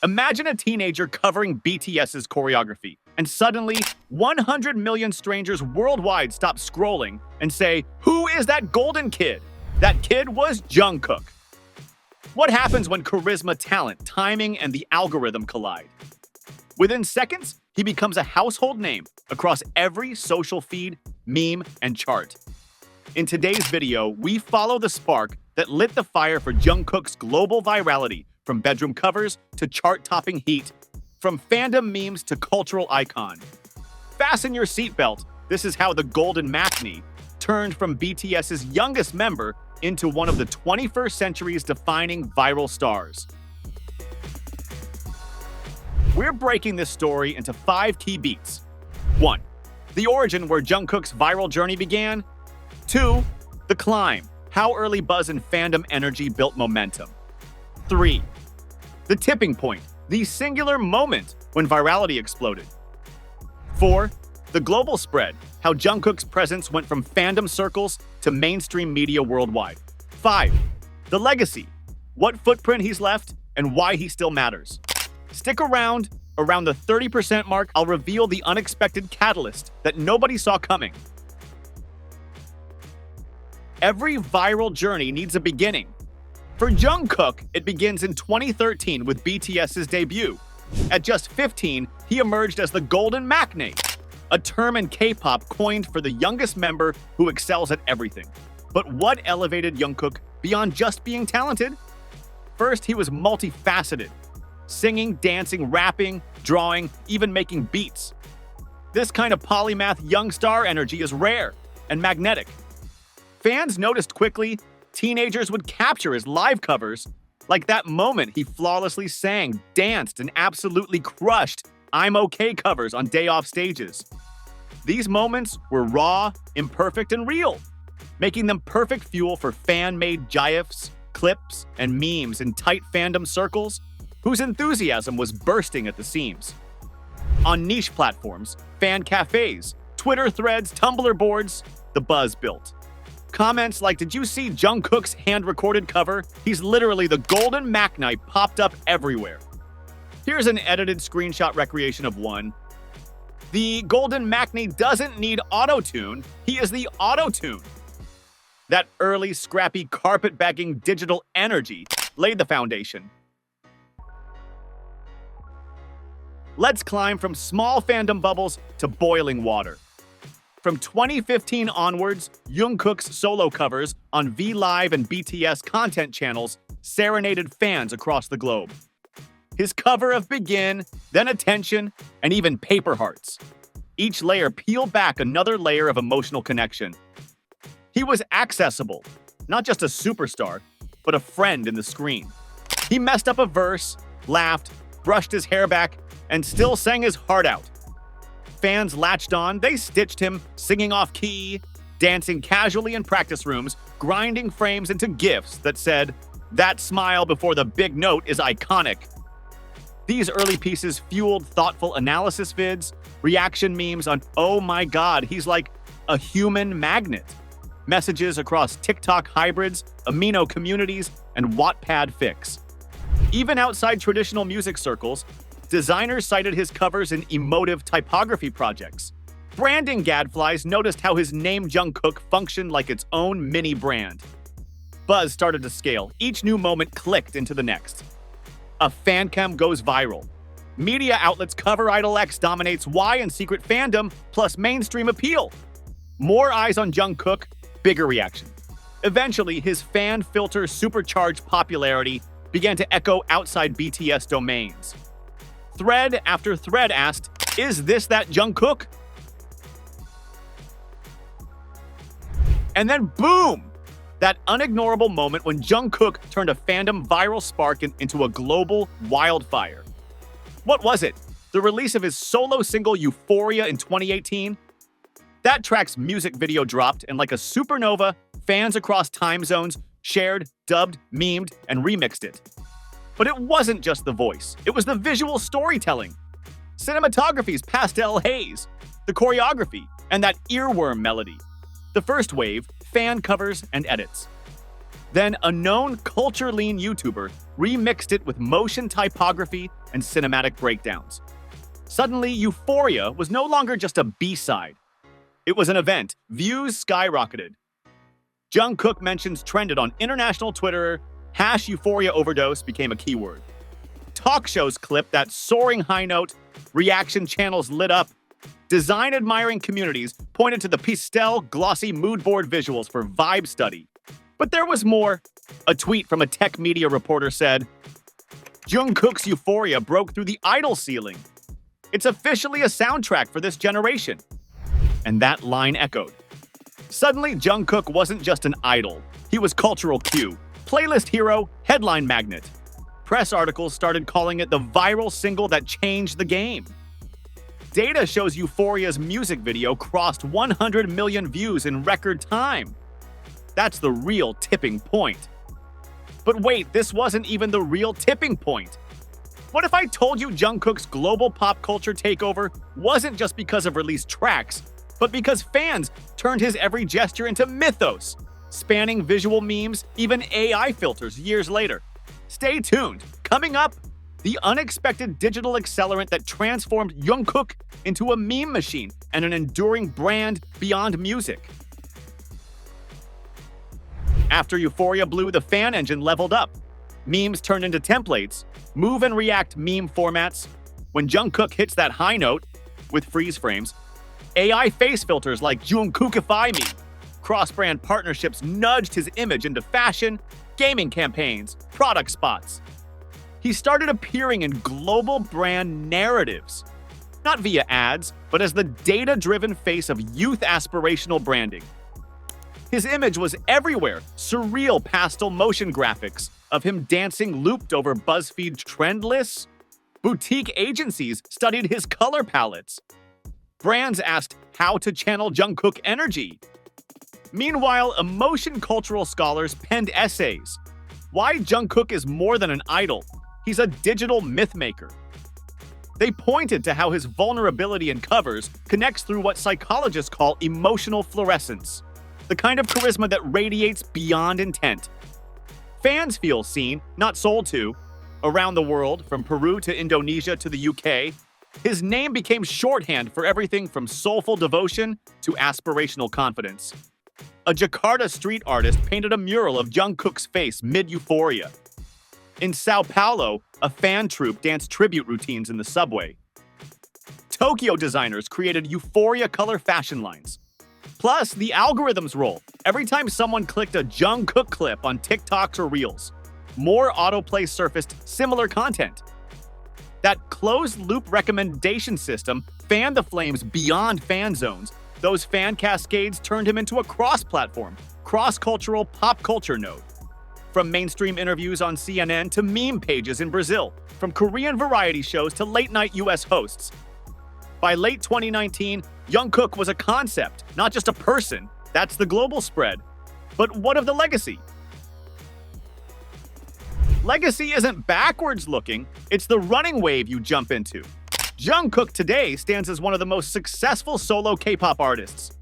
Imagine a teenager covering BTS's choreography, and suddenly 100 million strangers worldwide stop scrolling and say, "Who is that golden kid?" That kid was Jungkook. What happens when charisma, talent, timing, and the algorithm collide? Within seconds, he becomes a household name across every social feed, meme, and chart. In today's video, we follow the spark that lit the fire for Jungkook's global virality, from bedroom covers to chart-topping heat, from fandom memes to cultural icon. Fasten your seatbelt. This is how the golden Maknae turned from BTS's youngest member into one of the 21st century's defining viral stars. We're breaking this story into 5 key beats. 1. The origin where Jungkook's viral journey began. 2. The climb, how early buzz and fandom energy built momentum. 3. The tipping point, the singular moment when virality exploded. 4. The global spread, how Jungkook's presence went from fandom circles to mainstream media worldwide. 5. The legacy, what footprint he's left and why he still matters. Stick around the 30% mark. I'll reveal the unexpected catalyst that nobody saw coming. Every viral journey needs a beginning. For Jungkook, it begins in 2013 with BTS's debut. At just 15, he emerged as the Golden Maknae, a term in K-pop coined for the youngest member who excels at everything. But what elevated Jungkook beyond just being talented? First, he was multifaceted. Singing, dancing, rapping, drawing, even making beats. This kind of polymath young star energy is rare and magnetic. Fans noticed quickly. Teenagers would capture his live covers, like that moment he flawlessly sang, danced, and absolutely crushed "I'm OK" covers on day-off stages. These moments were raw, imperfect, and real, making them perfect fuel for fan-made gifs, clips, and memes in tight fandom circles whose enthusiasm was bursting at the seams. On niche platforms, fan cafes, Twitter threads, Tumblr boards, the buzz built. Comments like, "Did you see Jungkook's hand-recorded cover? He's literally the Golden Maknae," popped up everywhere. Here's an edited screenshot recreation of one. The Golden Maknae doesn't need auto-tune. He is the auto-tune. That early, scrappy, carpet-bagging digital energy laid the foundation. Let's climb from small fandom bubbles to boiling water. From 2015 onwards, Jungkook's solo covers on V Live and BTS content channels serenaded fans across the globe. His cover of Begin, then Attention, and even Paper Hearts. Each layer peeled back another layer of emotional connection. He was accessible, not just a superstar, but a friend in the screen. He messed up a verse, laughed, brushed his hair back, and still sang his heart out. Fans latched on, they stitched him, singing off key, dancing casually in practice rooms, grinding frames into GIFs that said, "That smile before the big note is iconic." These early pieces fueled thoughtful analysis vids, reaction memes on "Oh my god, he's like a human magnet," messages across TikTok hybrids, amino communities, and Wattpad fics. Even outside traditional music circles, designers cited his covers in emotive typography projects. Branding gadflies noticed how his name Jungkook functioned like its own mini brand. Buzz started to scale. Each new moment clicked into the next. A fancam goes viral. Media outlets cover Idol X dominates Y and secret fandom, plus mainstream appeal. More eyes on Jungkook, bigger reaction. Eventually, his fan filter supercharged popularity began to echo outside BTS domains. Thread after thread asked, "Is this that Jungkook?" And then boom! That unignorable moment when Jungkook turned a fandom viral spark into a global wildfire. What was it? The release of his solo single Euphoria in 2018? That track's music video dropped, and like a supernova, fans across time zones shared, dubbed, memed, and remixed it. But it wasn't just the voice. It was the visual storytelling. Cinematography's pastel haze, the choreography, and that earworm melody. The first wave, fan covers and edits. Then a known culture-lean YouTuber remixed it with motion typography and cinematic breakdowns. Suddenly, Euphoria was no longer just a B-side. It was an event. Views skyrocketed. Jungkook mentions trended on international Twitter. #Euphoria overdose became a keyword. Talk shows clipped that soaring high note. Reaction channels lit up. Design-admiring communities pointed to the pastel, glossy mood board visuals for vibe study. But there was more. A tweet from a tech media reporter said, "Jungkook's Euphoria broke through the idol ceiling. It's officially a soundtrack for this generation." And that line echoed. Suddenly, Jungkook wasn't just an idol. He was cultural Q, playlist hero, headline magnet. Press articles started calling it the viral single that changed the game. Data shows Euphoria's music video crossed 100 million views in record time. That's the real tipping point. But wait, this wasn't even the real tipping point. What if I told you Jungkook's global pop culture takeover wasn't just because of released tracks, but because fans turned his every gesture into mythos, spanning visual memes, even AI filters years later? Stay tuned. Coming up, the unexpected digital accelerant that transformed Jungkook into a meme machine and an enduring brand beyond music. After Euphoria blew, the fan engine leveled up. Memes turned into templates, move and react meme formats. When Jungkook hits that high note with freeze frames, AI face filters like Jungkookify me. Cross-brand partnerships nudged his image into fashion, gaming campaigns, product spots. He started appearing in global brand narratives, not via ads, but as the data-driven face of youth aspirational branding. His image was everywhere, surreal pastel motion graphics of him dancing looped over BuzzFeed trend lists. Boutique agencies studied his color palettes. Brands asked how to channel Jungkook energy. Meanwhile, emotion cultural scholars penned essays. Why Jungkook is more than an idol. He's a digital mythmaker. They pointed to how his vulnerability in covers connects through what psychologists call emotional fluorescence, the kind of charisma that radiates beyond intent. Fans feel seen, not sold to. Around the world, from Peru to Indonesia to the UK, his name became shorthand for everything from soulful devotion to aspirational confidence. A Jakarta street artist painted a mural of Jungkook's face mid-Euphoria. In Sao Paulo, a fan troupe danced tribute routines in the subway. Tokyo designers created Euphoria color fashion lines. Plus, the algorithms roll. Every time someone clicked a Jungkook clip on TikToks or Reels, more autoplay surfaced similar content. That closed-loop recommendation system fanned the flames beyond fan zones. Those fan cascades turned him into a cross-platform, cross-cultural pop culture node. From mainstream interviews on CNN to meme pages in Brazil, from Korean variety shows to late-night US hosts. By late 2019, Jungkook was a concept, not just a person. That's the global spread. But what of the legacy? Legacy isn't backwards looking, it's the running wave you jump into. Jungkook today stands as one of the most successful solo K-pop artists.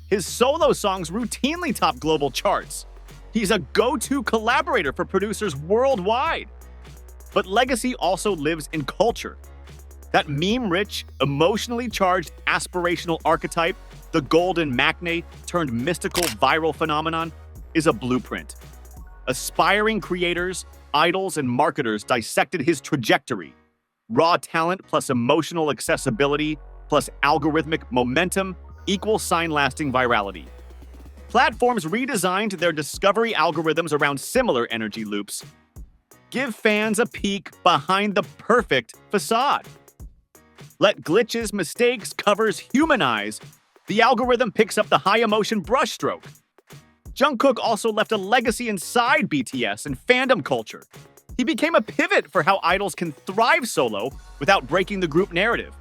His solo songs routinely top global charts. He's a go-to collaborator for producers worldwide. But legacy also lives in culture. That meme-rich, emotionally charged aspirational archetype, the golden Maknae turned mystical viral phenomenon, is a blueprint. Aspiring creators, idols, and marketers dissected his trajectory. Raw talent plus emotional accessibility plus algorithmic momentum equals sign-lasting virality. Platforms redesigned their discovery algorithms around similar energy loops. Give fans a peek behind the perfect facade. Let glitches, mistakes, covers humanize. The algorithm picks up the high-emotion brushstroke. Jungkook also left a legacy inside BTS and fandom culture. He became a pivot for how idols can thrive solo without breaking the group narrative.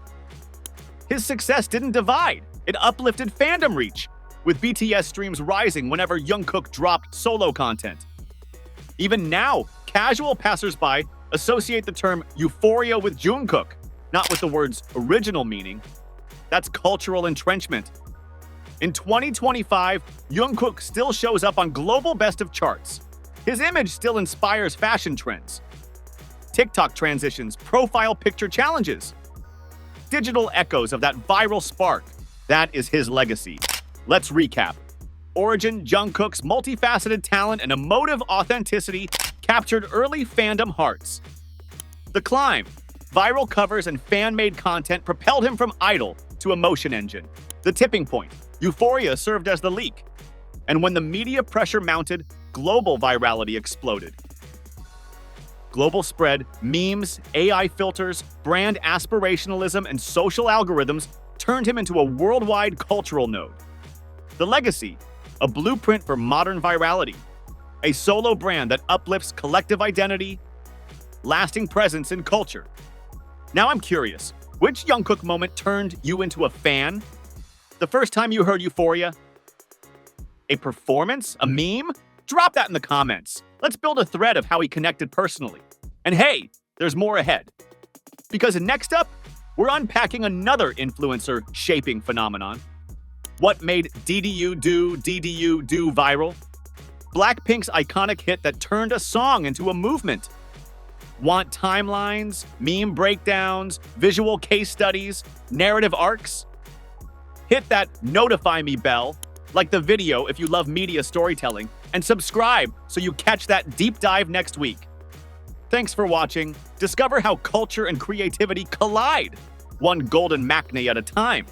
His success didn't divide, it uplifted fandom reach, with BTS streams rising whenever Jungkook dropped solo content. Even now, casual passersby associate the term euphoria with Jungkook, not with the word's original meaning. That's cultural entrenchment. In 2025, Jungkook still shows up on global best of charts. His image still inspires fashion trends. TikTok transitions, profile picture challenges. Digital echoes of that viral spark. That is his legacy. Let's recap. Origin: Jungkook's multifaceted talent and emotive authenticity captured early fandom hearts. The climb: viral covers and fan-made content propelled him from idol to emotion engine. The tipping point: euphoria served as the leak. And when the media pressure mounted, global virality exploded. Global spread, memes, AI filters, brand aspirationalism, and social algorithms turned him into a worldwide cultural node. The legacy: a blueprint for modern virality. A solo brand that uplifts collective identity, lasting presence in culture. Now I'm curious, which Jungkook moment turned you into a fan? The first time you heard Euphoria? A performance? A meme? Drop that in the comments. Let's build a thread of how he connected personally. And hey, there's more ahead. Because next up, we're unpacking another influencer shaping phenomenon. What made DDU Do viral? Blackpink's iconic hit that turned a song into a movement. Want timelines, meme breakdowns, visual case studies, narrative arcs? Hit that notify me bell, like the video if you love media storytelling, and subscribe so you catch that deep dive next week. Thanks for watching. Discover how culture and creativity collide, one golden Maknae at a time.